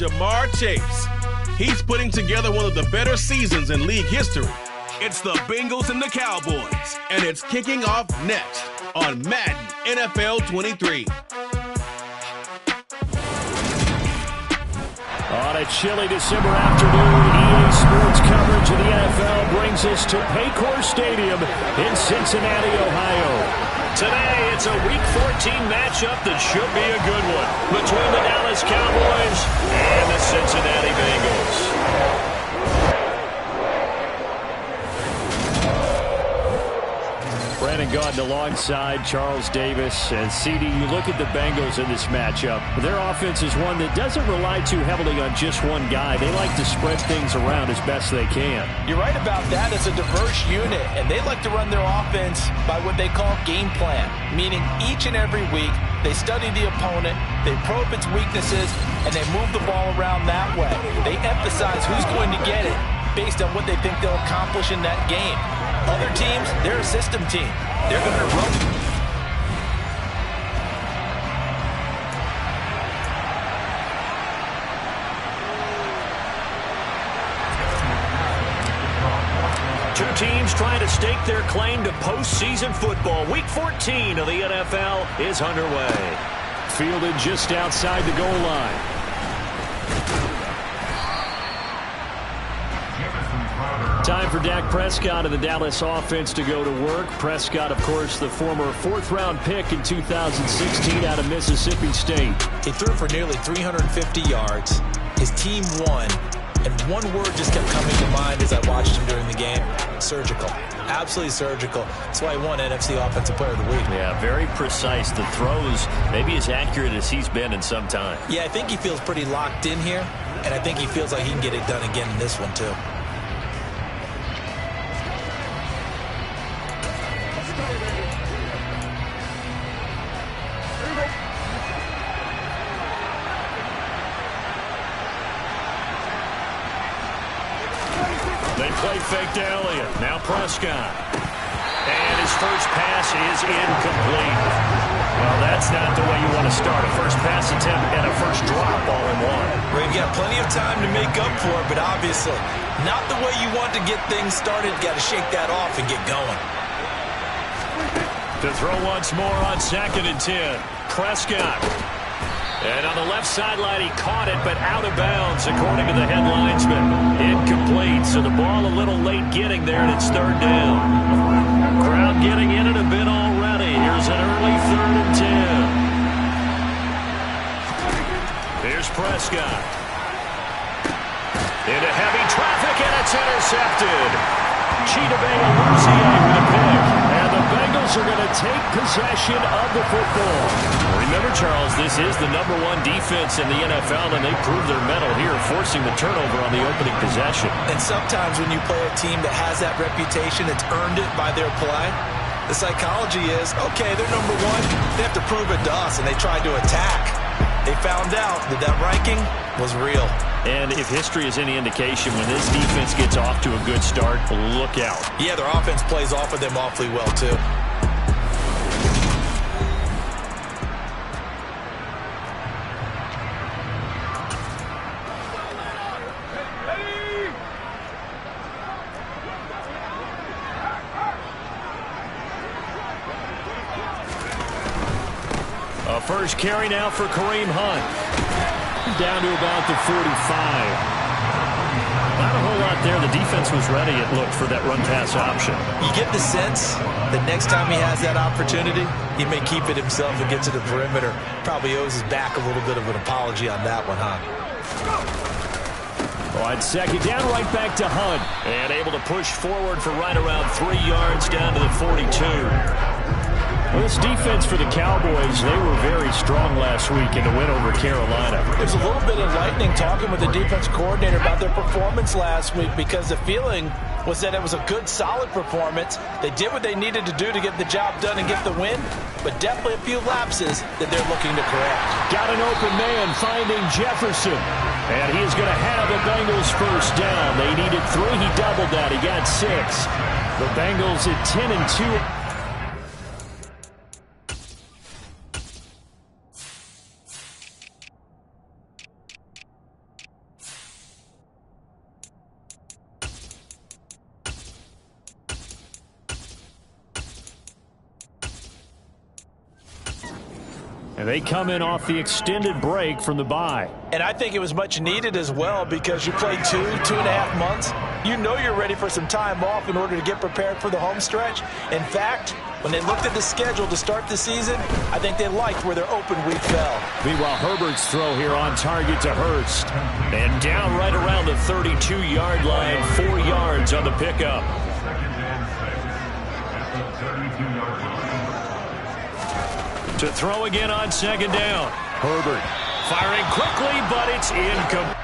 Jamar Chase. He's putting together one of the better seasons in league history. It's the Bengals and the Cowboys, and it's kicking off next on Madden NFL 23. On a chilly December afternoon, EA Sports coverage of the NFL brings us to Paycor Stadium in Cincinnati, Ohio. Today, it's a Week 14 matchup that should be a good one between the Dallas Cowboys and the Cincinnati Bengals. Brandon Gaudin alongside Charles Davis. And CD, you look at the Bengals in this matchup. Their offense is one that doesn't rely too heavily on just one guy. They like to spread things around as best they can. You're right about that. It's a diverse unit, and they like to run their offense by what they call game plan, meaning each and every week they study the opponent, they probe its weaknesses, and they move the ball around that way. They emphasize who's going to get it based on what they think they'll accomplish in that game. Other teams, they're a system team. They're going to run. Two teams trying to stake their claim to postseason football. Week 14 of the NFL is underway. Fielded just outside the goal line. Time for Dak Prescott of the Dallas offense to go to work. Prescott, of course, the former fourth-round pick in 2016 out of Mississippi State. He threw for nearly 350 yards. His team won. And one word just kept coming to mind as I watched him during the game. Surgical. Absolutely surgical. That's why he won NFC Offensive Player of the Week. Yeah, very precise. The throws maybe as accurate as he's been in some time. Yeah, I think he feels pretty locked in here. And I think he feels like he can get it done again in this one, too. They play fake to Elliott. Now Prescott. And his first pass is incomplete. Well, that's not the way you want to start. A first pass attempt and a first drop all in one. Well, you've got plenty of time to make up for it, but obviously not the way you want to get things started. Got to shake that off and get going. To throw once more on 2nd and 10. Prescott. And on the left sideline, he caught it, but out of bounds, according to the head linesman. Incomplete, so the ball a little late getting there, and it's 3rd down. Crowd getting in it a bit already. Here's an early 3rd and 10. Here's Prescott. Into heavy traffic, and it's intercepted. Chidobe Awuzie with a pick. And the Bengals are going to take possession of the football. Remember, Charles, this is the #1 defense in the NFL, and they proved their mettle here, forcing the turnover on the opening possession. And sometimes when you play a team that has that reputation, it's earned it by their play. The psychology is, okay, they're #1. They have to prove it to us, and they tried to attack. They found out that that ranking was real. And if history is any indication, when this defense gets off to a good start, look out. Yeah, their offense plays off of them awfully well, too. A first carry now for Kareem Hunt. Down to about the 45. Not a whole lot there. The defense was ready, it looked, for that run-pass option. You get the sense that next time he has that opportunity, he may keep it himself and get to the perimeter. Probably owes his back a little bit of an apology on that one, huh? On 2nd down, right back to Hunt. And able to push forward for right around 3 yards down to the 42. Well, this defense for the Cowboys, they were very strong last week in the win over Carolina. There's a little bit of lightning talking with the defense coordinator about their performance last week, because the feeling was that it was a good, solid performance. They did what they needed to do to get the job done and get the win, but definitely a few lapses that they're looking to correct. Got an open man finding Jefferson. And he is going to have the Bengals first down. They needed 3. He doubled that. He got 6. The Bengals at 10-2. And they come in off the extended break from the bye. And I think it was much needed as well because you played 2.5 months. You know you're ready for some time off in order to get prepared for the home stretch. In fact, when they looked at the schedule to start the season, I think they liked where their open week fell. Meanwhile, Herbert's throw here on target to Hurst. And down right around the 32-yard line, 4 yards on the pickup. To throw again on second down. Herbert firing quickly, but it's incomplete.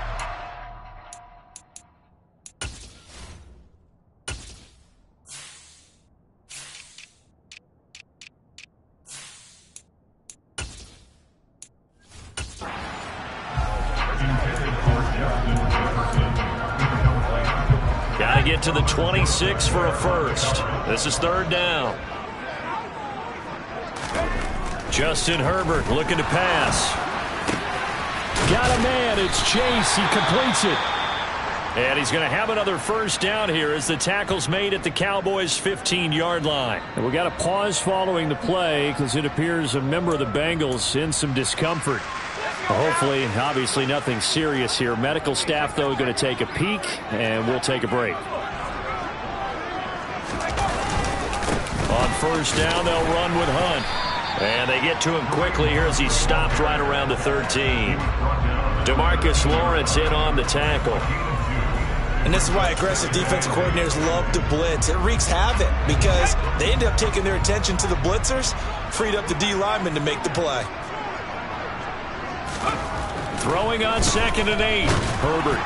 Got to get to the 26 for a first. This is third down. Justin Herbert looking to pass. Got a man. It's Chase. He completes it. And he's going to have another first down here as the tackle's made at the Cowboys' 15-yard line. And we got a pause following the play because it appears a member of the Bengals in some discomfort. Hopefully, obviously nothing serious here. Medical staff, though, going to take a peek, and we'll take a break. On first down, they'll run with Hunt. And they get to him quickly here as he stopped right around the 13. DeMarcus Lawrence in on the tackle. And this is why aggressive defensive coordinators love to blitz. It wreaks havoc because they end up taking their attention to the blitzers, freed up the D lineman to make the play. Throwing on 2nd and 8. Herbert.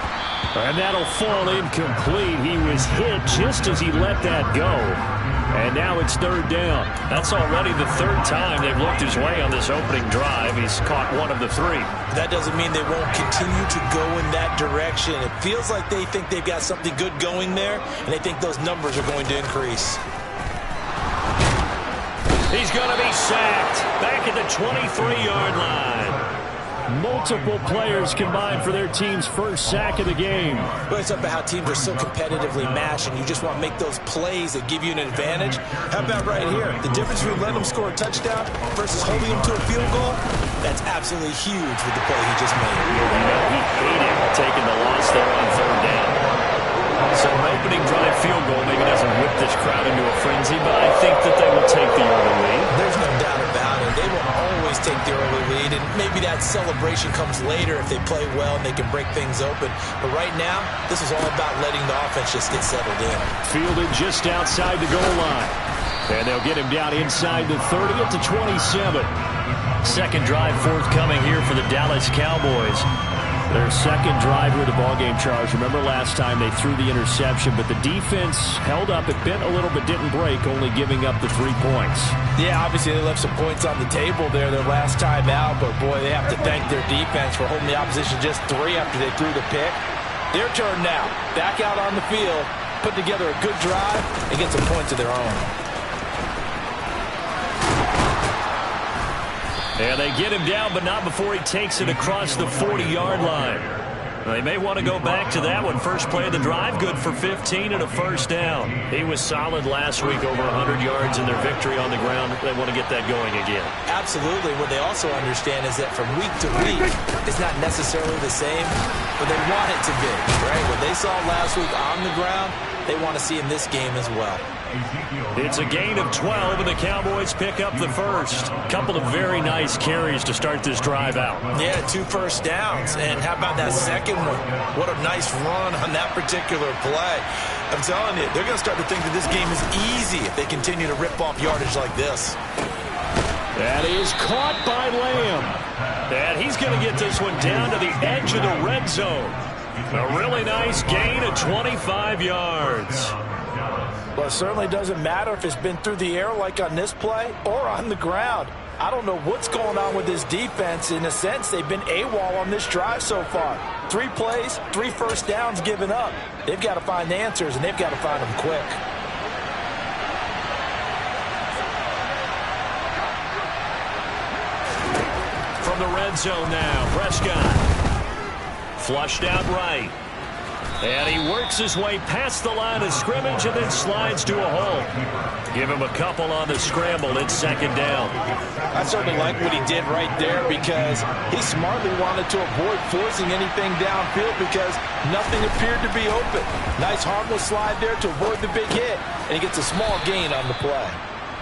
And that'll fall incomplete. He was hit just as he let that go. And now it's third down. That's already the third time they've looked his way on this opening drive. He's caught one of the 3. That doesn't mean they won't continue to go in that direction. It feels like they think they've got something good going there, and they think those numbers are going to increase. He's going to be sacked back at the 23-yard line. Multiple players combined for their team's first sack of the game. Well, it's up about how teams are so competitively matched, and you just want to make those plays that give you an advantage. How about right here? The difference between letting them score a touchdown versus holding them to a field goal, that's absolutely huge with the play he just made. You know, he hated taking the loss there on third down. So an opening drive field goal maybe doesn't whip this crowd into a frenzy, but I think that they will take the early lead. There's no doubt about it. They will always take the early lead, and maybe that celebration comes later if they play well and they can break things open. But right now, this is all about letting the offense just get settled in. Fielded just outside the goal line. And they'll get him down inside the 30 at the 27. Second drive forthcoming here for the Dallas Cowboys. Their second drive here of the ballgame, Charles. Remember last time they threw the interception, but the defense held up. It bent a little but didn't break, only giving up the 3 points. Yeah, obviously they left some points on the table there their last time out, but boy, they have to thank their defense for holding the opposition just 3 after they threw the pick. Their turn now. Back out on the field, put together a good drive, and get some points of their own. And they get him down, but not before he takes it across the 40-yard line. They may want to go back to that one. First play of the drive, good for 15 and a first down. He was solid last week, over 100 yards in their victory on the ground. They want to get that going again. Absolutely. What they also understand is that from week to week, it's not necessarily the same, but they want it to be, right? What they saw last week on the ground, they want to see in this game as well. It's a gain of 12, and the Cowboys pick up the first. Couple of very nice carries to start this drive out. Yeah, 2 first downs. And how about that second one? What a nice run on that particular play. I'm telling you, they're going to start to think that this game is easy if they continue to rip off yardage like this. That is caught by Lamb. And he's going to get this one down to the edge of the red zone. A really nice gain of 25 yards. Well, it certainly doesn't matter if it's been through the air like on this play or on the ground. I don't know what's going on with this defense. In a sense, they've been AWOL on this drive so far. 3 plays, 3 first downs given up. They've got to find answers, and they've got to find them quick. From the red zone now, Prescott. Flushed out right. And he works his way past the line of scrimmage and then slides to a hole. Give him a couple on the scramble. It's second down. I certainly like what he did right there because he smartly wanted to avoid forcing anything downfield because nothing appeared to be open. Nice harmless slide there to avoid the big hit, and he gets a small gain on the play.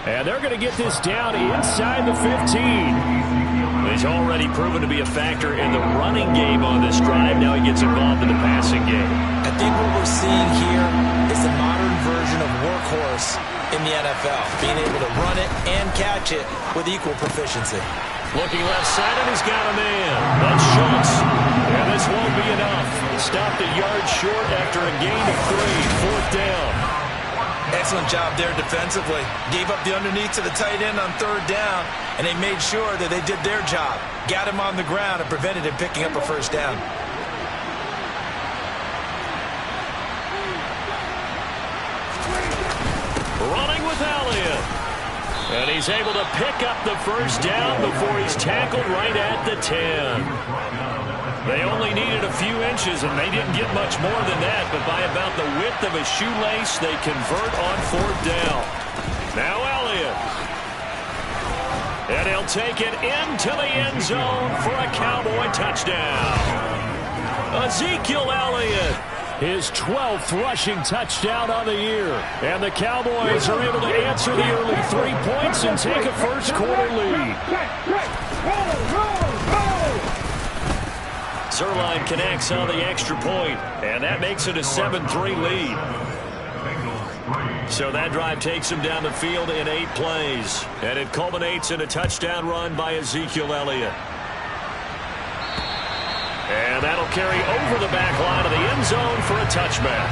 And they're going to get this down inside the 15. He's already proven to be a factor in the running game on this drive. Now he gets involved in the passing game. I think what we're seeing here is the modern version of workhorse in the NFL, being able to run it and catch it with equal proficiency. Looking left side, and he's got a man. That's Schultz. And this won't be enough. Stopped a yard short after a gain of 3. Fourth down. Excellent job there defensively. Gave up the underneath to the tight end on third down, and they made sure that they did their job. Got him on the ground and prevented him picking up a first down. Running with Elliott. And he's able to pick up the first down before he's tackled right at the 10. They only needed a few inches, and they didn't get much more than that, but by about the width of a shoelace, they convert on fourth down. Now Elliott. And he'll take it into the end zone for a Cowboy touchdown. Ezekiel Elliott, his 12th rushing touchdown on the year. And the Cowboys are able to answer the early 3 points and take a first quarter lead. Zerline connects on the extra point, and that makes it a 7-3 lead. So that drive takes him down the field in 8 plays, and it culminates in a touchdown run by Ezekiel Elliott. And that'll carry over the back line of the end zone for a touchback.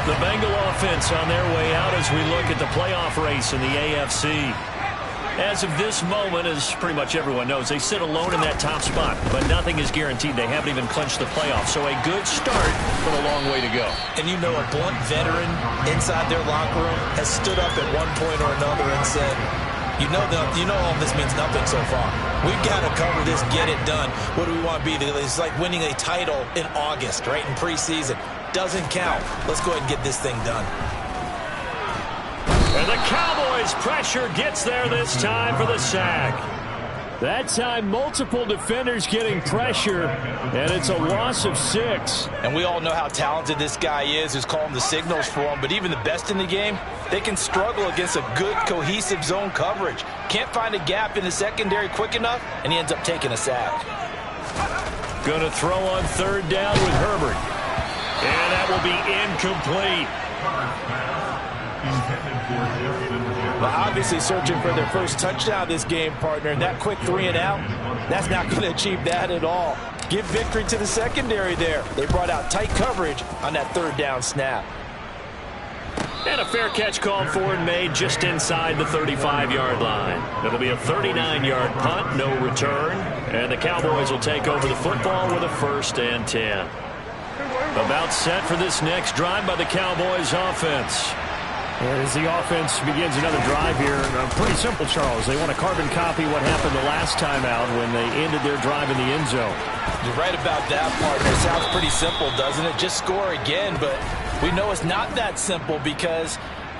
The Bengal offense on their way out as we look at the playoff race in the AFC. As of this moment, as pretty much everyone knows, they sit alone in that top spot, but nothing is guaranteed. They haven't even clinched the playoffs, so a good start, but a long way to go. And you know, a blunt veteran inside their locker room has stood up at one point or another and said, you know all this means nothing so far. We've got to cover this, get it done. What do we want to be? It's like winning a title in August, right, in preseason. Doesn't count. Let's go ahead and get this thing done. And the Cowboys' pressure gets there this time for the sack. That time, multiple defenders getting pressure, and it's a loss of 6. And we all know how talented this guy is who's calling the signals for him, but even the best in the game, they can struggle against a good, cohesive zone coverage. Can't find a gap in the secondary quick enough, and he ends up taking a sack. Going to throw on third down with Herbert. And that will be incomplete. Well, obviously searching for their first touchdown this game, partner. And that quick 3 and out, that's not going to achieve that at all. Give victory to the secondary there. They brought out tight coverage on that third down snap. And a fair catch called for and made just inside the 35-yard line. It'll be a 39-yard punt, no return. And the Cowboys will take over the football with a 1st and 10. About set for this next drive by the Cowboys offense. As the offense begins another drive here, pretty simple, Charles. They want to carbon copy what happened the last time out when they ended their drive in the end zone. You're right about that, partner. It sounds pretty simple, doesn't it? Just score again, but we know it's not that simple because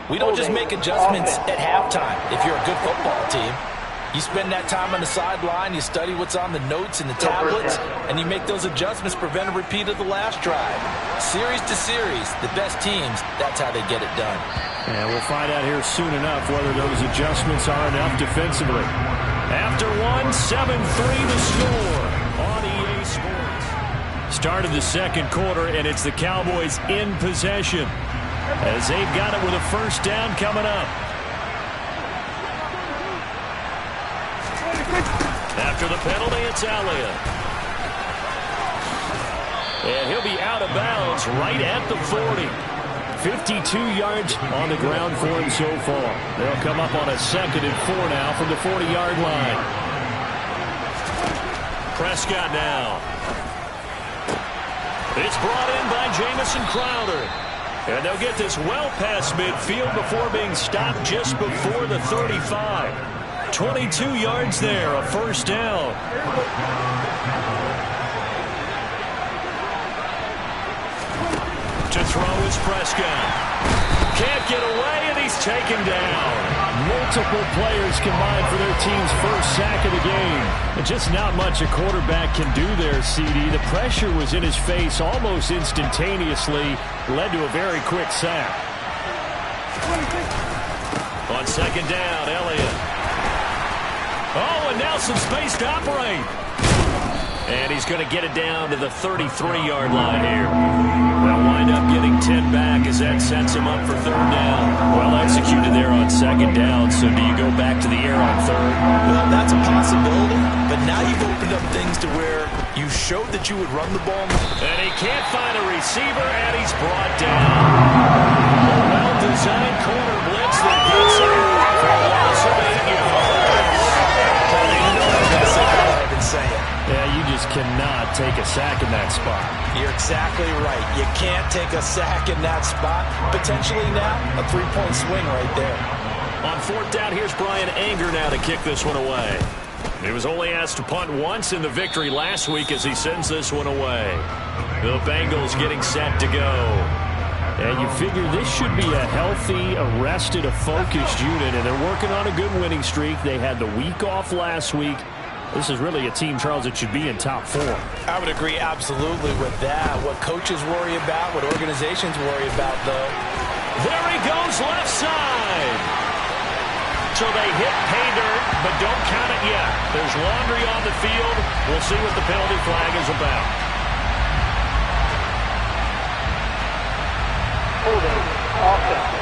we don't just make adjustments at halftime if you're a good football team. You spend that time on the sideline, you study what's on the notes and the tablets, and you make those adjustments, prevent a repeat of the last drive. Series to series, the best teams, that's how they get it done. And we'll find out here soon enough whether those adjustments are enough defensively. After 1, 7-3 the score on EA Sports. Start of the second quarter, and it's the Cowboys in possession as they've got it with a first down coming up. After the penalty, it's Elliott. And he'll be out of bounds right at the 40. 52 yards on the ground for him so far. They'll come up on a 2nd and 4 now from the 40-yard line. Prescott now. It's brought in by Jamison Crowder. And they'll get this well past midfield before being stopped just before the 35. 22 yards there, a first down. To throw is Prescott. Can't get away, and he's taken down. Multiple players combined for their team's first sack of the game. And just not much a quarterback can do there, CD. The pressure was in his face almost instantaneously. Led to a very quick sack. On second down, Elliott. Oh, and now some space to operate. And he's going to get it down to the 33-yard line here. They'll wind up getting 10 back as that sets him up for third down. Well executed there on second down, so do you go back to the air on third? Well, that's a possibility, but now you've opened up things to where you showed that you would run the ball. And he can't find a receiver, and he's brought down. A well-designed corner blitz that gets him for a loss of 8 yards. I've been saying. Yeah, you just cannot take a sack in that spot. You're exactly right. You can't take a sack in that spot. Potentially now, a 3-point swing right there. On fourth down, here's Brian Anger now to kick this one away. He was only asked to punt once in the victory last week as he sends this one away. The Bengals getting set to go. And you figure this should be a healthy, arrested, a focused unit, and they're working on a good winning streak. They had the week off last week. This is really a team, Charles, that should be in top 4. I would agree absolutely with that. What coaches worry about, what organizations worry about, though. There he goes, left side. So they hit pay dirt, but don't count it yet. There's laundry on the field. We'll see what the penalty flag is about. Holding, offense.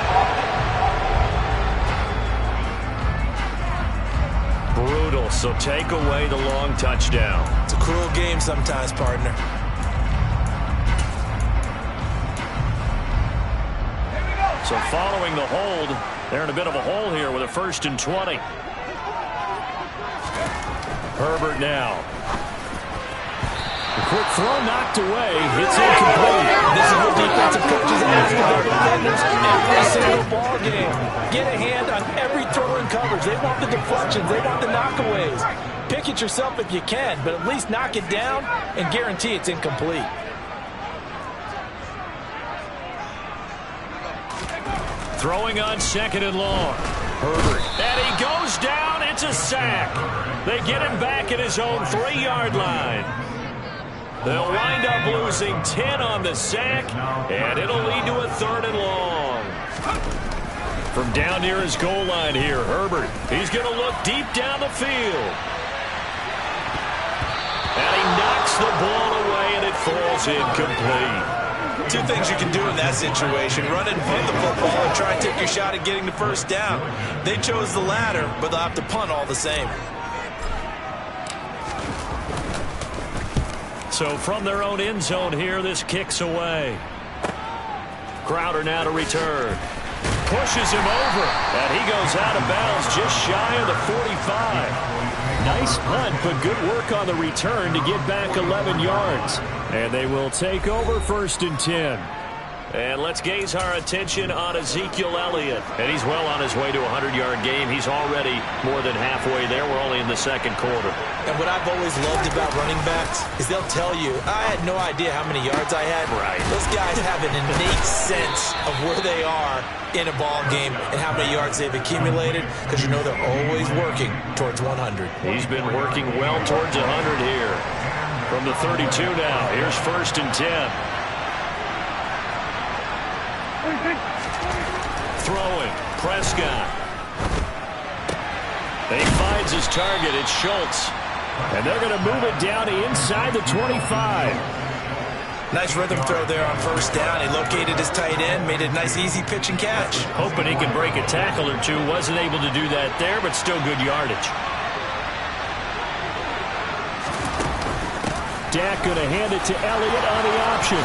Brutal, so take away the long touchdown. It's a cruel game sometimes, partner. So following the hold, they're in a bit of a hole here with a 1st and 20. Herbert now. The quick throw knocked away. It's incomplete. This is what defensive coaches ask of their defenders every single ball game. Get a hand on every throw in coverage. They want the deflections. They want the knockaways. Pick it yourself if you can, but at least knock it down and guarantee it's incomplete. Throwing on second and long. Herbert. And he goes down. It's a sack. They get him back at his own 3-yard line. They'll wind up losing 10 on the sack, and it'll lead to a 3rd and long. From down near his goal line here, Herbert. He's going to look deep down the field. And he knocks the ball away, and it falls incomplete. 2 things you can do in that situation. Run and punt the football and try and take your shot at getting the first down. They chose the latter, but they'll have to punt all the same. So from their own end zone here, this kicks away. Crowder now to return. Pushes him over, and he goes out of bounds just shy of the 45. Nice punt, but good work on the return to get back 11 yards. And they will take over 1st and 10. And let's gaze our attention on Ezekiel Elliott. And he's well on his way to a 100-yard game. He's already more than halfway there. We're only in the 2nd quarter. And what I've always loved about running backs is they'll tell you, I had no idea how many yards I had. Right. Those guys have an innate sense of where they are in a ball game and how many yards they've accumulated, because you know they're always working towards 100. He's been working well towards 100 here. From the 32 now, here's 1st and 10. Throwing, Prescott. He finds his target, it's Schultz. And they're going to move it down to inside the 25. Nice rhythm throw there on 1st down. He located his tight end, made a nice easy pitch and catch. Hoping he can break a tackle or two. Wasn't able to do that there, but still good yardage. Dak going to hand it to Elliott on the option.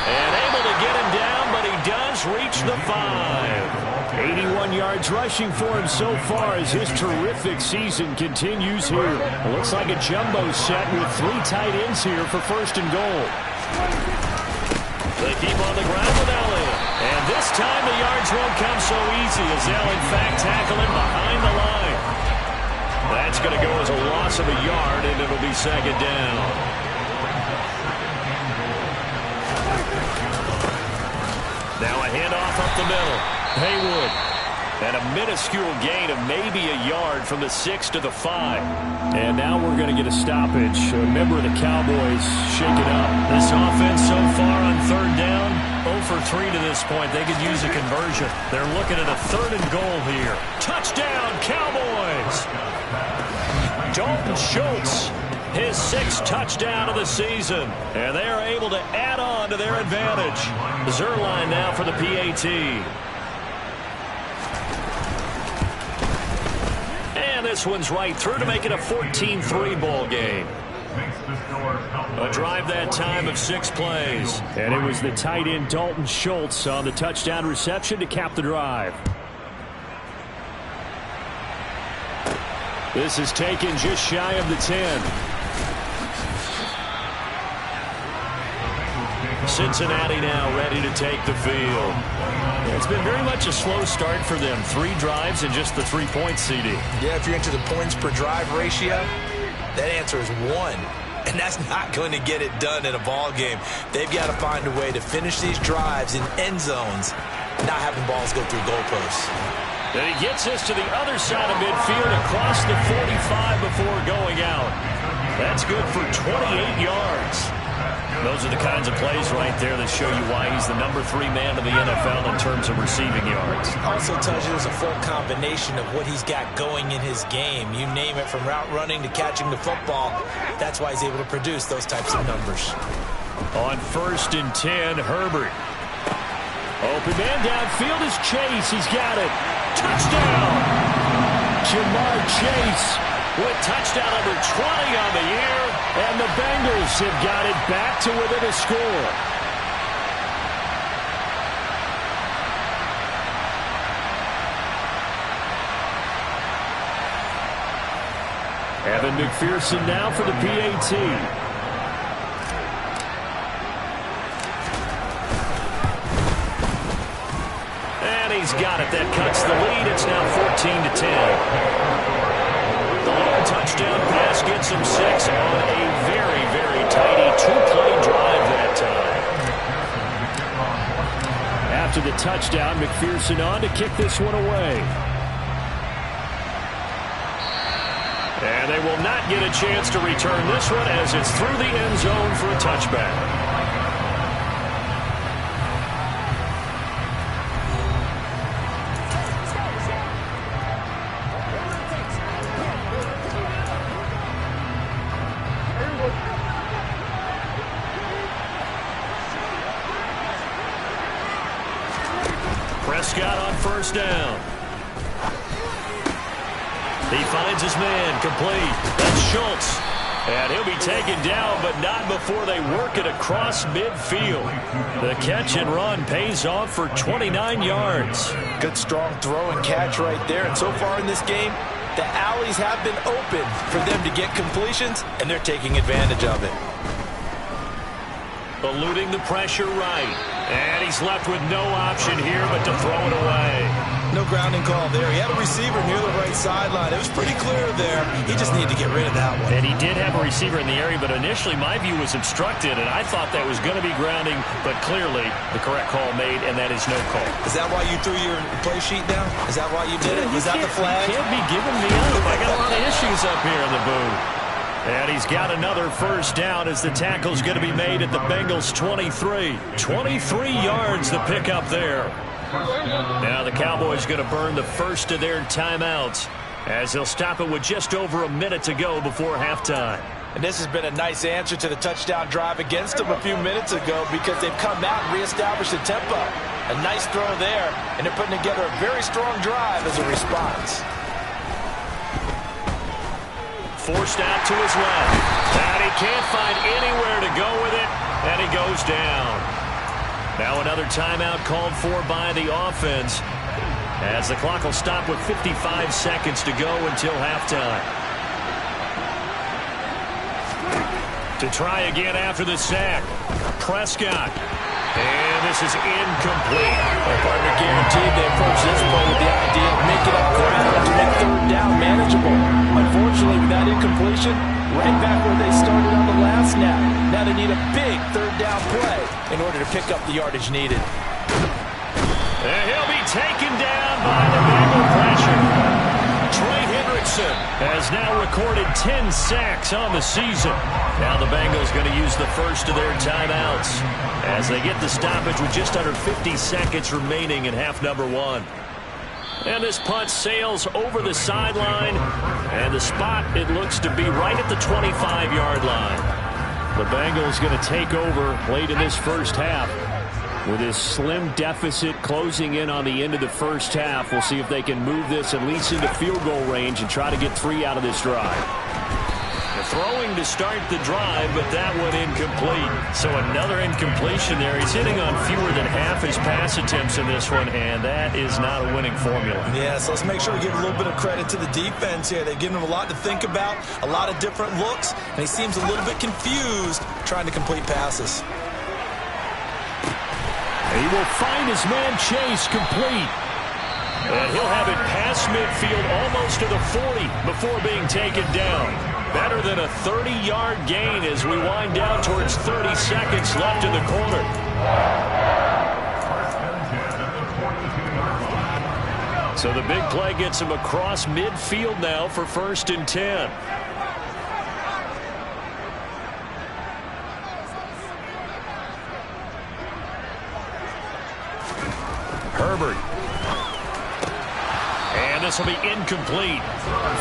And able to get him down, but he does reach the 5. 81 yards rushing for him so far as his terrific season continues here. It looks like a jumbo set with 3 tight ends here for 1st and goal. They keep on the ground with Elliott. And this time the yards won't come so easy as they'll in fact tackle him behind the line. That's going to go as a loss of a yard, and it'll be 2nd down. Now a handoff up the middle. Haywood. And a minuscule gain of maybe a yard from the 6 to the 5. And now we're going to get a stoppage. A member of the Cowboys shaken up. This offense so far on third down, 0 for 3 to this point. They could use a conversion. They're looking at a 3rd and goal here. Touchdown, Cowboys! Dalton Schultz, his 6th touchdown of the season. And they are able to add on to their advantage. Zerline now for the PAT. And this one's right through to make it a 14-3 ball game. A drive that time of 6 plays. And it was the tight end Dalton Schultz on the touchdown reception to cap the drive. This is taken just shy of the 10. Cincinnati now ready to take the field. It's been very much a slow start for them. 3 drives and just the 3 points, CD. Yeah, if you're into the points per drive ratio, that answer is 1. And that's not going to get it done in a ball game. They've got to find a way to finish these drives in end zones, not having balls go through goalposts. And he gets us to the other side of midfield across the 45 before going out. That's good for 28 yards. Those are the kinds of plays right there that show you why he's the number 3 man in the NFL in terms of receiving yards. Also tells you there's a full combination of what he's got going in his game. You name it, from route running to catching the football. That's why he's able to produce those types of numbers. On 1st and 10, Herbert. Open man downfield is Chase. He's got it. Touchdown! Jamar Chase with touchdown number 20 on the year. And the Bengals have got it back to within a score. Evan McPherson now for the PAT. And he's got it. That cuts the lead. It's now 14-10. The long touchdown pass gets him 6 on a very, very tidy 2-play drive that time. After the touchdown, McPherson on to kick this one away. And they will not get a chance to return this one as it's through the end zone for a touchback. Prescott on 1st down. He finds his man, complete. That's Schultz. And he'll be taken down, but not before they work it across midfield. The catch and run pays off for 29 yards. Good strong throw and catch right there. And so far in this game, the alleys have been open for them to get completions, and they're taking advantage of it. Eluding the pressure right. And he's left with no option here but to throw it away. No grounding call there. He had a receiver near the right sideline. It was pretty clear there. He just needed to get rid of that one. And he did have a receiver in the area, but initially my view was obstructed, and I thought that was going to be grounding, but clearly the correct call made, and that is no call. Is that why you threw your play sheet down? Is that why you did it? Is that the flag? You can't be giving me up. I got a lot of issues up here in the booth. And he's got another 1st down as the tackle's going to be made at the Bengals' 23. 23 yards the pickup there. Now the Cowboys going to burn the first of their timeouts as they'll stop it with just over a minute to go before halftime. And this has been a nice answer to the touchdown drive against them a few minutes ago, because they've come out and reestablished the tempo. A nice throw there, and they're putting together a very strong drive as a response. Forced out to his left. And he can't find anywhere to go with it, and he goes down. Now another timeout called for by the offense, as the clock will stop with 55 seconds to go until halftime. To try again after the sack, Prescott. And this is incomplete. Our partner guaranteed they approach this play with the idea of making up ground to make 3rd down manageable. Unfortunately, with that incompletion, right back where they started on the last snap. Now they need a big 3rd down play in order to pick up the yardage needed. And he'll be taken down by the Bengal pressure. Trey Hendrickson has now recorded 10 sacks on the season. Now the Bengals going to use the first of their timeouts as they get the stoppage with just under 50 seconds remaining in half number one. And this punt sails over the sideline, and the spot, it looks to be right at the 25-yard line. The Bengals going to take over late in this first half. With this slim deficit closing in on the end of the first half, we'll see if they can move this at least into field goal range and try to get 3 out of this drive. Throwing to start the drive, but that one incomplete. So another incompletion there. He's hitting on fewer than half his pass attempts in this one, and that is not a winning formula. Yeah, so let's make sure we give a little bit of credit to the defense here. They've given him a lot to think about, a lot of different looks, and he seems a little bit confused trying to complete passes. He will find his man Chase complete. And he'll have it past midfield almost to the 40 before being taken down. Better than a 30-yard gain as we wind down towards 30 seconds left in the quarter. So the big play gets him across midfield now for 1st and 10. Herbert. And this will be incomplete.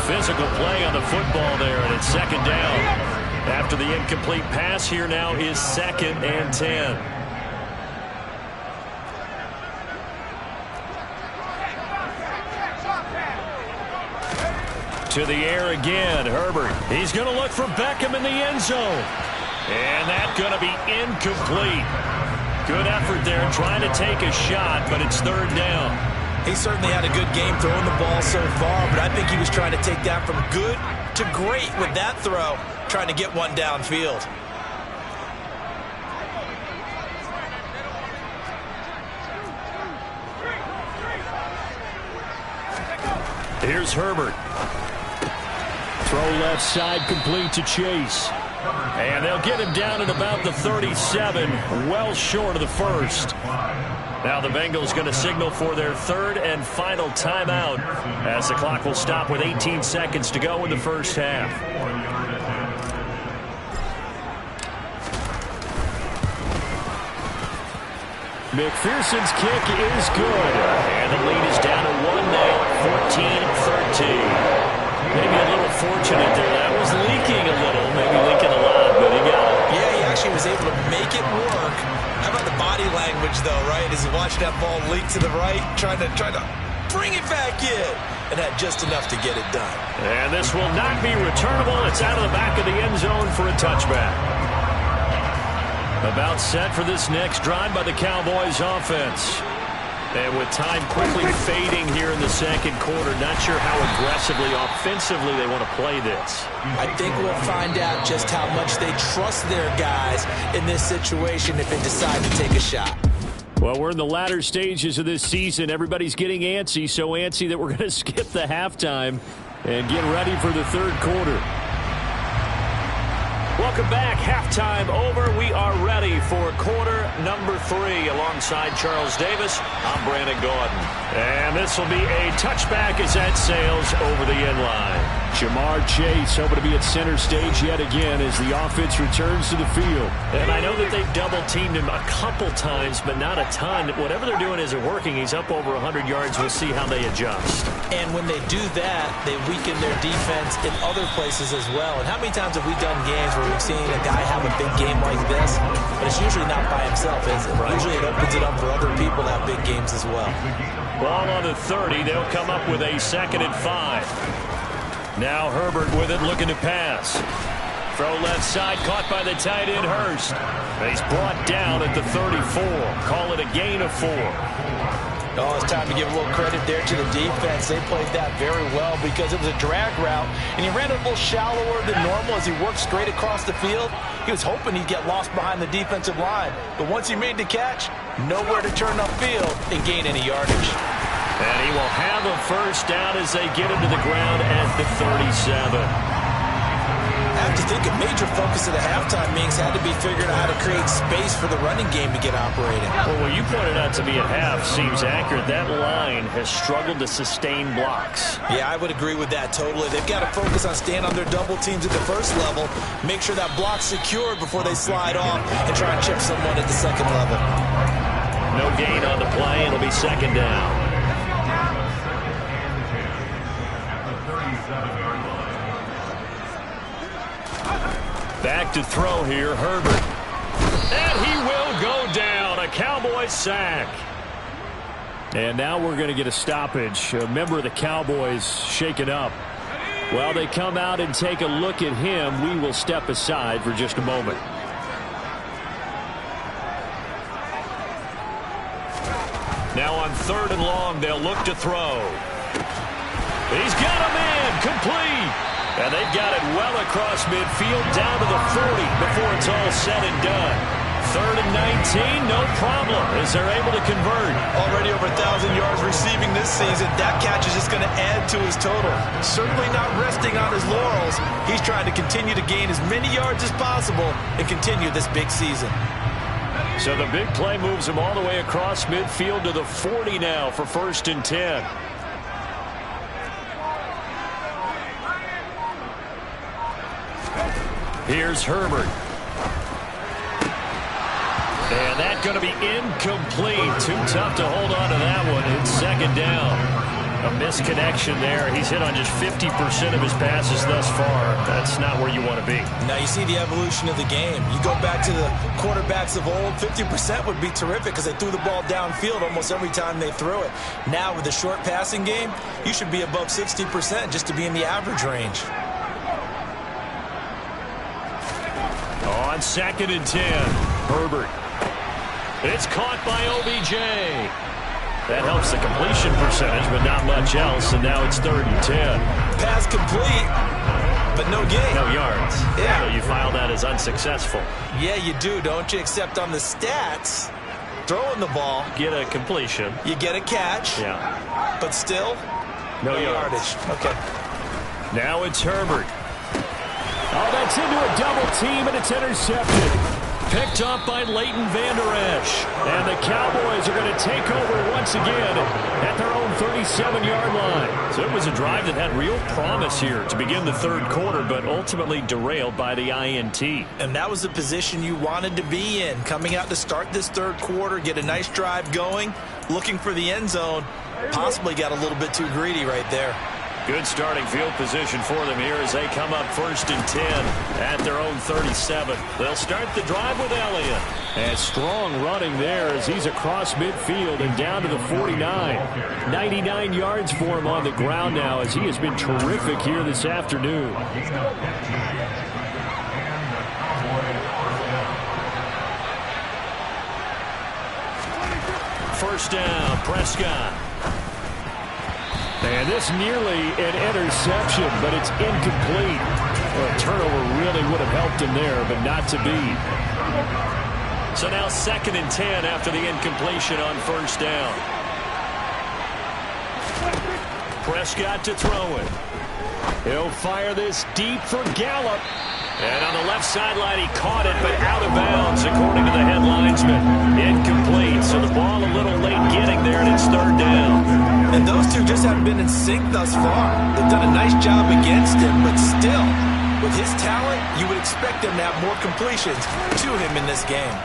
Physical play on the football there, and it's 2nd down. After the incomplete pass, here now is 2nd and 10. To the air again, Herbert. He's going to look for Beckham in the end zone. And that's going to be incomplete. Good effort there trying to take a shot, but it's 3rd down. He certainly had a good game throwing the ball so far, but I think he was trying to take that from good to great with that throw, trying to get one downfield. Here's Herbert. Throw left side complete to Chase. And they'll get him down at about the 37, well short of the 1st. Now the Bengals going to signal for their 3rd and final timeout as the clock will stop with 18 seconds to go in the first half. McPherson's kick is good. And the lead is down to 1 now at 14-13. Maybe a little fortunate there. That was leaking a little, maybe leaking a lot, but he got it. Yeah, he actually was able to make it work. How about the body language, though, right? As he watched that ball leak to the right, trying to bring it back in, and had just enough to get it done. And this will not be returnable. It's out of the back of the end zone for a touchback. About set for this next drive by the Cowboys offense. And with time quickly fading here in the 2nd quarter, not sure how aggressively, offensively they want to play this. I think we'll find out just how much they trust their guys in this situation if they decide to take a shot. Well, we're in the latter stages of this season. Everybody's getting antsy, so antsy that we're going to skip the halftime and get ready for the 3rd quarter. Welcome back. Halftime over. We are ready for quarter number 3 alongside Charles Davis. I'm Brandon Gordon. And this will be a touchback as that sails over the end line. Jamar Chase hoping to be at center stage yet again as the offense returns to the field. And I know that they've double-teamed him a couple times, but not a ton. Whatever they're doing isn't working. He's up over 100 yards. We'll see how they adjust. And when they do that, they weaken their defense in other places as well. And how many times have we done games where we've seen a guy have a big game like this, but it's usually not by himself, is it? Right. Usually it opens it up for other people to have big games as well. Ball on the 30. They'll come up with a 2nd and 5. Now Herbert with it, looking to pass. Throw left side, caught by the tight end Hurst. He's brought down at the 34. Call it a gain of 4. Oh, it's time to give a little credit there to the defense. They played that very well because it was a drag route, and he ran a little shallower than normal as he worked straight across the field. He was hoping he'd get lost behind the defensive line, but once he made the catch, nowhere to turn upfield and gain any yardage. And he will have a 1st down as they get him to the ground at the 37. have to think a major focus of the halftime meetings had to be figuring out how to create space for the running game to get operating. Well, what you pointed out to me at half seems accurate. That line has struggled to sustain blocks. Yeah, I would agree with that totally. They've got to focus on staying on their double teams at the first level, make sure that block's secured before they slide off, and try and chip someone at the second level. No gain on the play. It'll be second down. Back to throw here, Herbert. And he will go down. A Cowboys sack. And now we're going to get a stoppage. A member of the Cowboys shaken up. While they come out and take a look at him, we will step aside for just a moment. Now on 3rd and long, they'll look to throw. He's got a man complete. And they've got it well across midfield down to the 40 before it's all said and done. 3rd and 19, no problem as they're able to convert. Already over 1,000 yards receiving this season. That catch is just going to add to his total. Certainly not resting on his laurels. He's trying to continue to gain as many yards as possible and continue this big season. So the big play moves him all the way across midfield to the 40 now for 1st and 10. Here's Herbert. And that's going to be incomplete. Too tough to hold on to that one. It's 2nd down. A misconnection there. He's hit on just 50% of his passes thus far. That's not where you want to be. Now you see the evolution of the game. You go back to the quarterbacks of old, 50% would be terrific because they threw the ball downfield almost every time they threw it. Now with the short passing game, you should be above 60% just to be in the average range. On 2nd and 10, Herbert. It's caught by OBJ. That helps the completion percentage, but not much else, and now it's 3rd and 10. Pass complete, but no gain. No yards. Yeah. So you file that as unsuccessful. Yeah, you do, don't you? Except on the stats, throwing the ball. Get a completion. You get a catch. Yeah. But still, no yardage. Okay. Now it's Herbert. Oh, that's into a double team, and it's intercepted. Picked up by Leighton Vander Esch. And the Cowboys are going to take over once again at their own 37-yard line. So it was a drive that had real promise here to begin the 3rd quarter, but ultimately derailed by the INT. And that was the position you wanted to be in. Coming out to start this 3rd quarter, get a nice drive going, looking for the end zone. Possibly got a little bit too greedy right there. Good starting field position for them here as they come up 1st and 10 at their own 37. They'll start the drive with Elliott. And strong running there as he's across midfield and down to the 49. 99 yards for him on the ground now as he has been terrific here this afternoon. First down, Prescott. And this nearly an interception, but it's incomplete. Well, a turnover really would have helped him there, but not to be. So now 2nd and 10 after the incompletion on 1st down. Prescott to throw it. He'll fire this deep for Gallup. And on the left sideline, he caught it, but out of bounds, according to the head linesman. Incomplete, so the ball a little late getting there, and it's 3rd down. And those two just haven't been in sync thus far. They've done a nice job against him, but still, with his talent, you would expect them to have more completions to him in this game.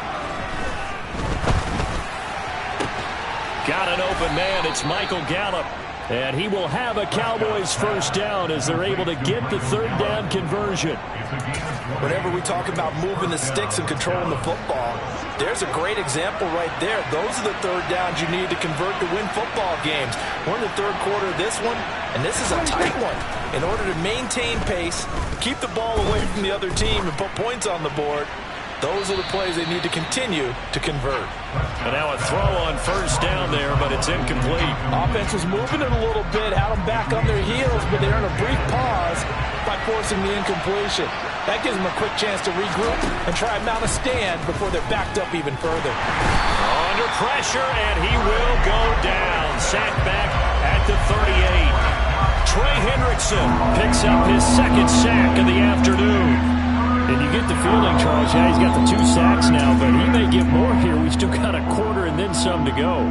Got an open man. It's Michael Gallup. And he will have a Cowboys 1st down as they're able to get the 3rd down conversion. Whenever we talk about moving the sticks and controlling the football, there's a great example right there. Those are the 3rd downs you need to convert to win football games. We're in the 3rd quarter of this one, and this is a tight one. In order to maintain pace, keep the ball away from the other team, and put points on the board, those are the plays they need to continue to convert. And now a throw on 1st down there, but it's incomplete. Offense was moving it a little bit, had them back on their heels, but they earned a brief pause by forcing the incompletion. That gives them a quick chance to regroup and try and mount a stand before they're backed up even further. Under pressure, and he will go down. Sacked back at the 38. Trey Hendrickson picks up his 2nd sack of the afternoon. And you get the feeling, Charles, yeah, he's got the 2 sacks now, but he may get more here. We still got a quarter and then some to go.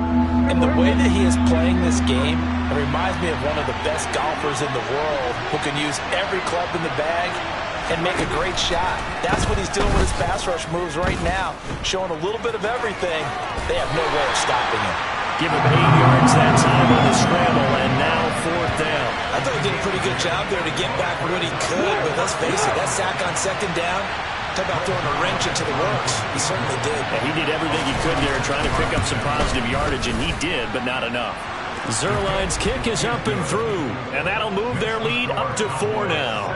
And the way that he is playing this game, it reminds me of one of the best golfers in the world who can use every club in the bag and make a great shot. That's what he's doing with his pass rush moves right now, showing a little bit of everything. They have no way of stopping him. Give him 8 yards that time on the scramble, and now 4th down. I thought he did a pretty good job there to get back when he could, but let's face it, that sack on 2nd down, talk about throwing a wrench into the works. He certainly did. Yeah, he did everything he could there trying to pick up some positive yardage, and he did, but not enough. Zerline's kick is up and through, and that'll move their lead up to 4 now.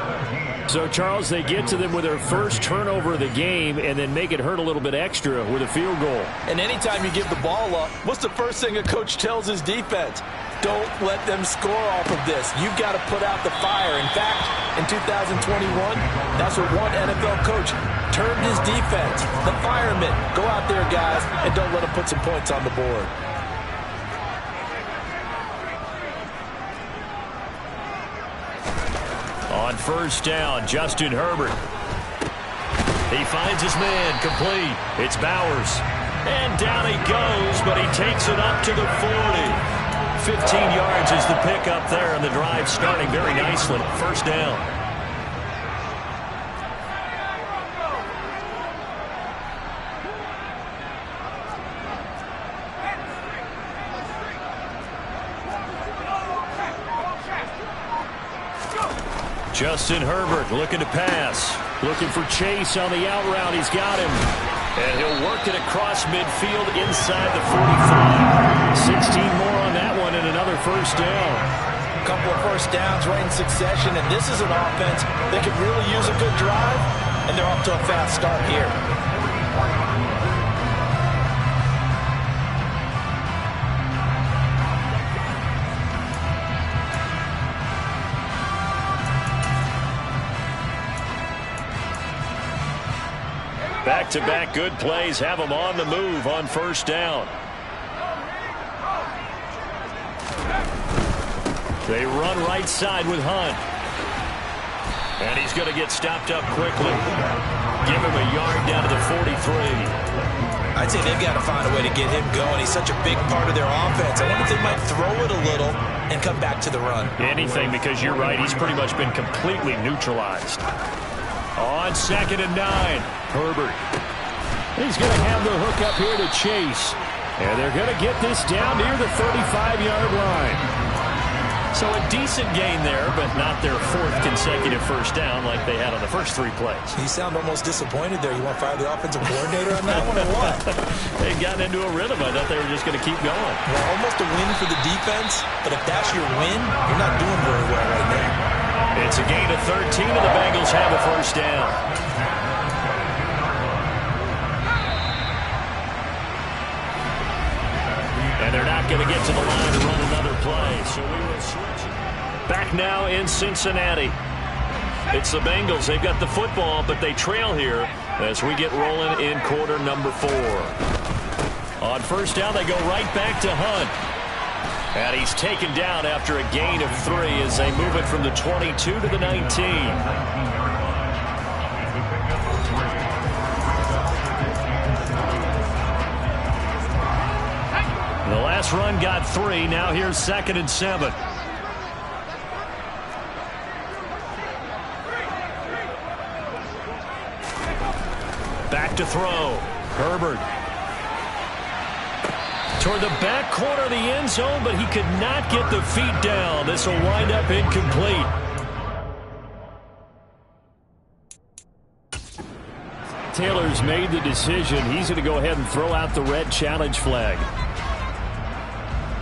So, Charles, they get to them with their first turnover of the game and then make it hurt a little bit extra with a field goal. And anytime you give the ball up, what's the first thing a coach tells his defense? Don't let them score off of this. You've got to put out the fire. In fact, in 2021, that's what one NFL coach termed his defense. The firemen. Go out there, guys, and don't let them put some points on the board. On 1st down, Justin Herbert. He finds his man, complete. It's Bowers. And down he goes, but he takes it up to the 40. 15 yards is the pickup there, and the drive starting very nicely. 1st down. Justin Herbert looking to pass. Looking for Chase on the out route. He's got him. And he'll work it across midfield inside the 45. 16 more on that one and another 1st down. A couple of 1st downs right in succession, and this is an offense that could really use a good drive, and they're off to a fast start here. Back-to-back good plays have them on the move on 1st down. They run right side with Hunt. And he's going to get stopped up quickly. Give him a yard down to the 43. I'd say they've got to find a way to get him going. He's such a big part of their offense. I wonder if they might throw it a little and come back to the run. Anything, because you're right. He's pretty much been completely neutralized. On 2nd and 9, Herbert. He's going to have the hook up here to Chase. And they're going to get this down near the 35-yard line. So a decent gain there, but not their 4th consecutive 1st down like they had on the first 3 plays. You sound almost disappointed there. You want to fire the offensive coordinator on that one or what? They'd gotten into a rhythm. I thought they were just going to keep going. Well, almost a win for the defense, but if that's your win, you're not doing very well right now. It's a gain of 13, and the Bengals have a 1st down. And they're not going to get to the line to run another play, so we will switch. Back now in Cincinnati. It's the Bengals. They've got the football, but they trail here as we get rolling in quarter number 4. On 1st down, they go right back to Hunt. And he's taken down after a gain of 3 as they move it from the 22 to the 19. The last run got 3. Now here's 2nd and 7. Back to throw. Herbert. Toward the back corner of the end zone, but he could not get the feet down. This will wind up incomplete. Taylor's made the decision. He's going to go ahead and throw out the red challenge flag.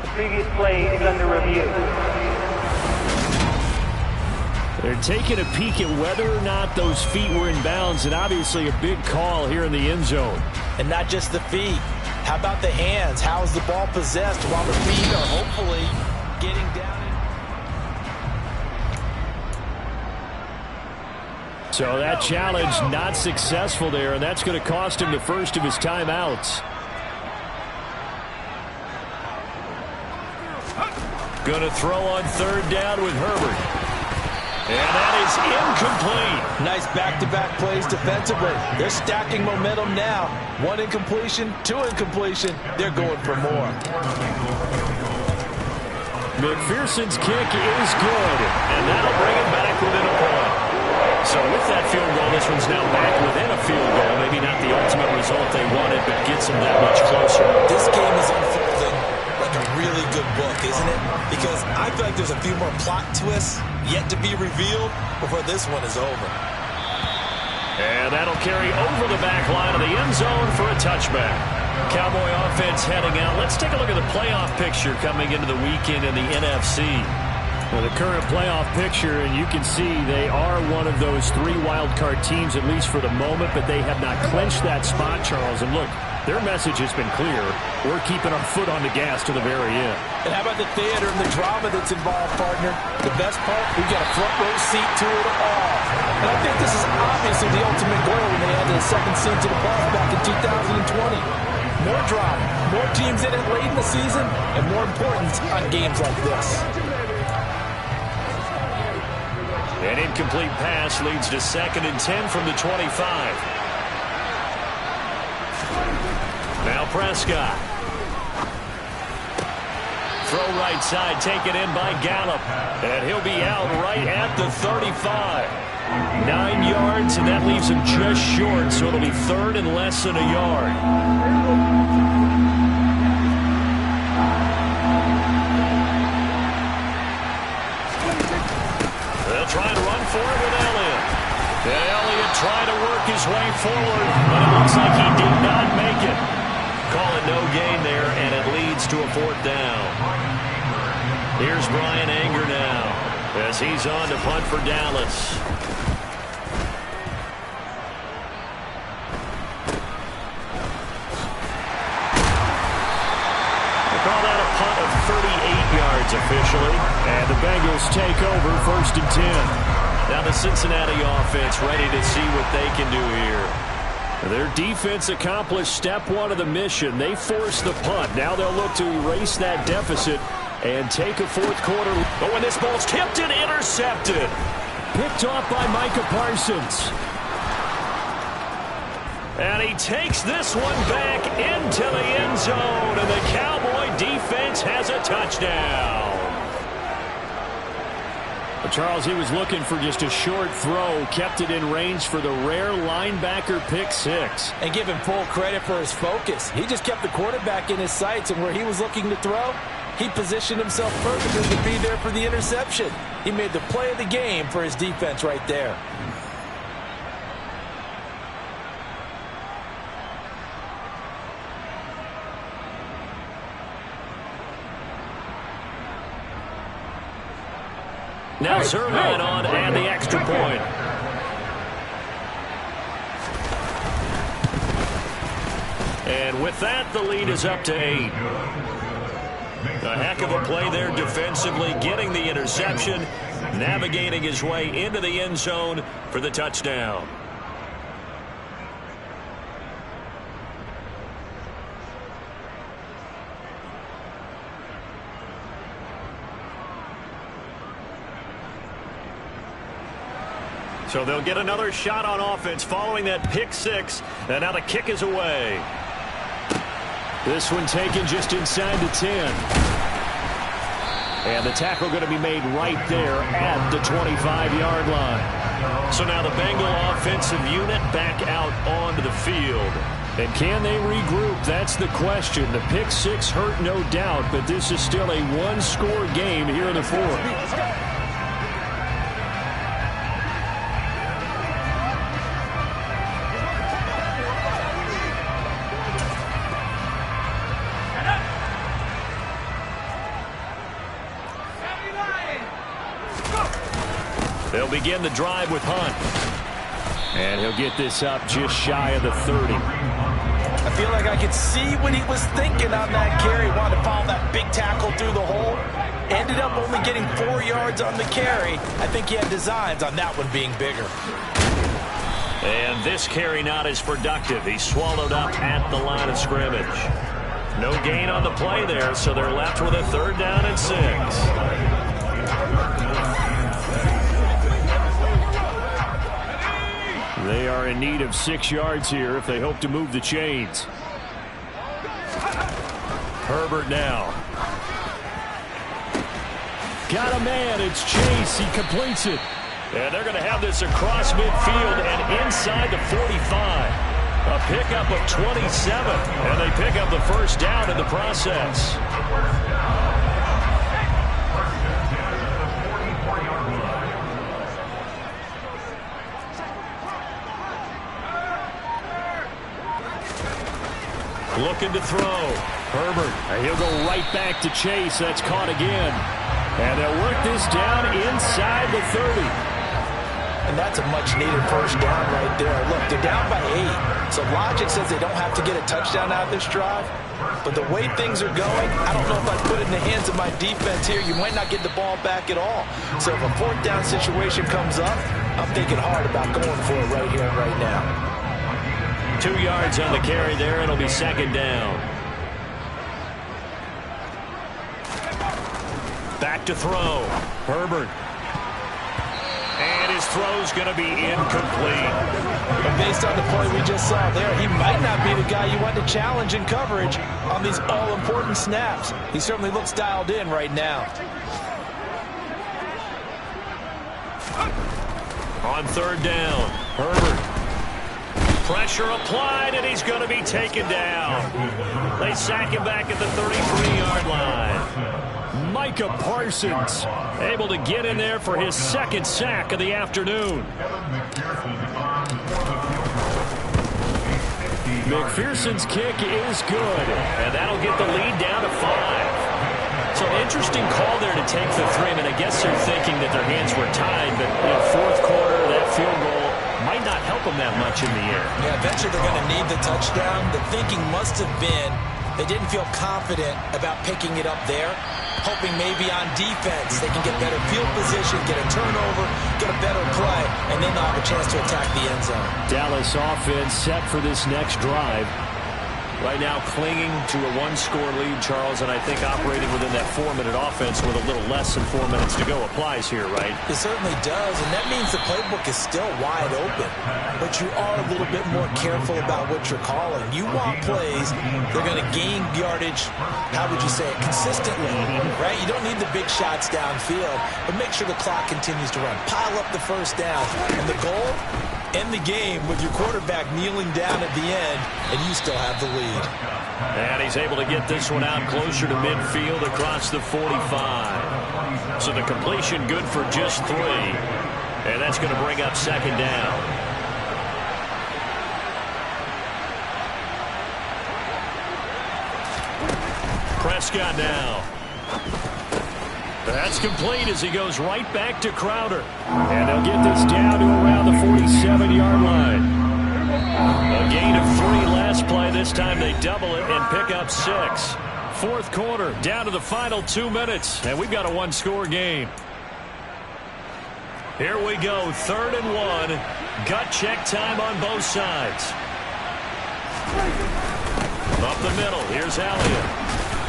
The previous play is under review. They're taking a peek at whether or not those feet were in bounds, and obviously a big call here in the end zone. And not just the feet. How about the hands? How is the ball possessed while the feet are hopefully getting down? So that challenge not successful there, and that's going to cost him the first of his timeouts. Going to throw on 3rd down with Herbert. And that is incomplete. Nice back-to-back plays defensively. They're stacking momentum now. 1 incompletion, 2 incompletion. They're going for more. McPherson's kick is good, and that'll bring it back within a point. So with that field goal, this one's now back within a field goal. Maybe not the ultimate result they wanted, but gets them that much closer. This game is unfolding like a really good book, isn't it? Because I feel like there's a few more plot twists yet to be revealed before this one is over. And that'll carry over the back line of the end zone for a touchback. Cowboy offense heading out. Let's take a look at the playoff picture coming into the weekend in the NFC. Well, the current playoff picture, and you can see they are one of those 3 wildcard teams, at least for the moment, but they have not clinched that spot, Charles. And look, their message has been clear. We're keeping our foot on the gas to the very end. And how about the theater and the drama that's involved, partner? The best part, we've got a front row seat to it all. And I think this is obviously the ultimate goal when they added the 2nd seed to the playoffs back in 2020. More drama, more teams in it late in the season, and more importance on games like this. An incomplete pass leads to 2nd and 10 from the 25. Now Prescott. Throw right side, taken in by Gallup. And he'll be out right at the 35. 9 yards, and that leaves him just short, so it'll be 3rd and less than a yard. They'll try to run for it with Elliott. And Elliott trying to work his way forward, but it looks like he did not make it. Call it no gain there, and it leads to a 4th down. Here's Brian Anger now as he's on to punt for Dallas. Call that a punt of 38 yards officially. And the Bengals take over 1st and 10. Now the Cincinnati offense ready to see what they can do here. Their defense accomplished step 1 of the mission. They forced the punt. Now they'll look to erase that deficit and take a 4th quarter. But when this ball's tipped and intercepted. Picked off by Micah Parsons. And he takes this one back into the end zone, and the Cowboy defense has a touchdown. But Charles, he was looking for just a short throw, kept it in range for the rare linebacker pick 6. And give him full credit for his focus. He just kept the quarterback in his sights, and where he was looking to throw, he positioned himself perfectly to be there for the interception. He made the play of the game for his defense right there. Now Zerline on and the extra point. And with that, the lead is up to 8. A heck of a play there defensively, getting the interception, navigating his way into the end zone for the touchdown. So they'll get another shot on offense following that pick 6. And now the kick is away. This one taken just inside the 10. And the tackle going to be made right there at the 25-yard line. So now the Bengal offensive unit back out onto the field. And can they regroup? That's the question. The pick 6 hurt, no doubt, but this is still a 1-score game here in the 4th. They'll begin the drive with Hunt. And he'll get this up just shy of the 30. I feel like I could see what he was thinking on that carry. Wanted to follow that big tackle through the hole. Ended up only getting 4 yards on the carry. I think he had designs on that one being bigger. And this carry not as productive. He's swallowed up at the line of scrimmage. No gain on the play there, so they're left with a 3rd down and 6. They are in need of 6 yards here if they hope to move the chains. Herbert now. Got a man. It's Chase. He completes it. And they're going to have this across midfield and inside the 45. A pickup of 27. And they pick up the first down in the process. Looking to throw. Herbert. And he'll go right back to Chase. That's caught again. And they'll work this down inside the 30. And that's a much-needed first down right there. Look, they're down by 8. So logic says they don't have to get a touchdown out of this drive. But the way things are going, I don't know if I put it in the hands of my defense here. You might not get the ball back at all. So if a 4th down situation comes up, I'm thinking hard about going for it right here and right now. 2 yards on the carry there. It'll be 2nd down. Back to throw. Herbert. And his throw's going to be incomplete. But based on the play we just saw there, he might not be the guy you want to challenge in coverage on these all-important snaps. He certainly looks dialed in right now. On 3rd down, Herbert. Pressure applied, and he's going to be taken down. They sack him back at the 33-yard line. Micah Parsons able to get in there for his 2nd sack of the afternoon. McPherson's kick is good, and that'll get the lead down to 5. So interesting call there to take the 3. I mean, I guess they're thinking that their hands were tied, but 4th quarter, that field goal might not help them that much in the air. Yeah, eventually they're going to need the touchdown. The thinking must have been they didn't feel confident about picking it up there, hoping maybe on defense they can get better field position, get a turnover, get a better play, and then they'll have a chance to attack the end zone. Dallas offense set for this next drive. Right now clinging to a 1-score lead, Charles, and I think operating within that 4-minute offense with a little less than 4 minutes to go applies here, right? It certainly does, and that means the playbook is still wide open. But you are a little bit more careful about what you're calling. You want plays that are going to gain yardage, how would you say it, consistently, right? You don't need the big shots downfield, but make sure the clock continues to run. Pile up the first down, and the goal, end the game with your quarterback kneeling down at the end, and you still have the lead. And he's able to get this one out closer to midfield across the 45. So the completion good for just 3. And that's going to bring up 2nd down. Prescott now. That's complete as he goes right back to Crowder. And they'll get this down to around the 47-yard line. A gain of 3 last play. This time they double it and pick up 6. 4th quarter, down to the final 2 minutes. And we've got a 1-score game. Here we go, 3rd and 1. Gut check time on both sides. Up the middle, here's Elliott.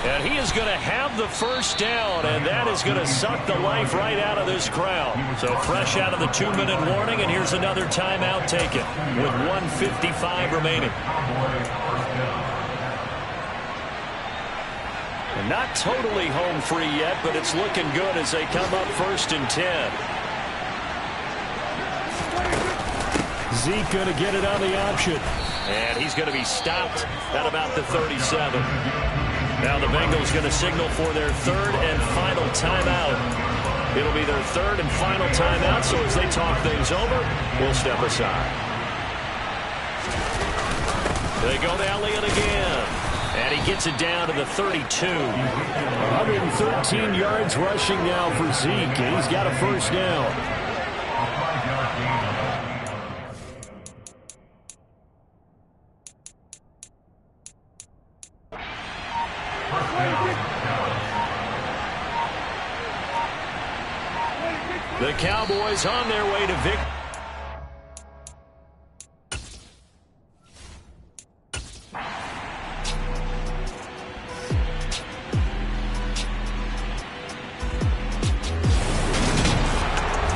And he is going to have the first down, and that is going to suck the life right out of this crowd. So fresh out of the 2-minute warning, and here's another timeout taken with 1:55 remaining. And not totally home free yet, but it's looking good as they come up 1st and 10. Zeke going to get it on the option. And he's going to be stopped at about the 37. Now the Bengals going to signal for their 3rd and final timeout. It'll be their 3rd and final timeout, so as they talk things over, we'll step aside. They go to Elliott again. And he gets it down to the 32. 113 yards rushing now for Zeke, and he's got a first down. The Cowboys on their way to victory.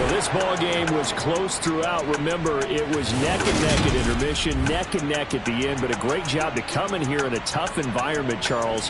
This ball game was close throughout. Remember, it was neck and neck at intermission, neck and neck at the end, but a great job to come in here in a tough environment, Charles,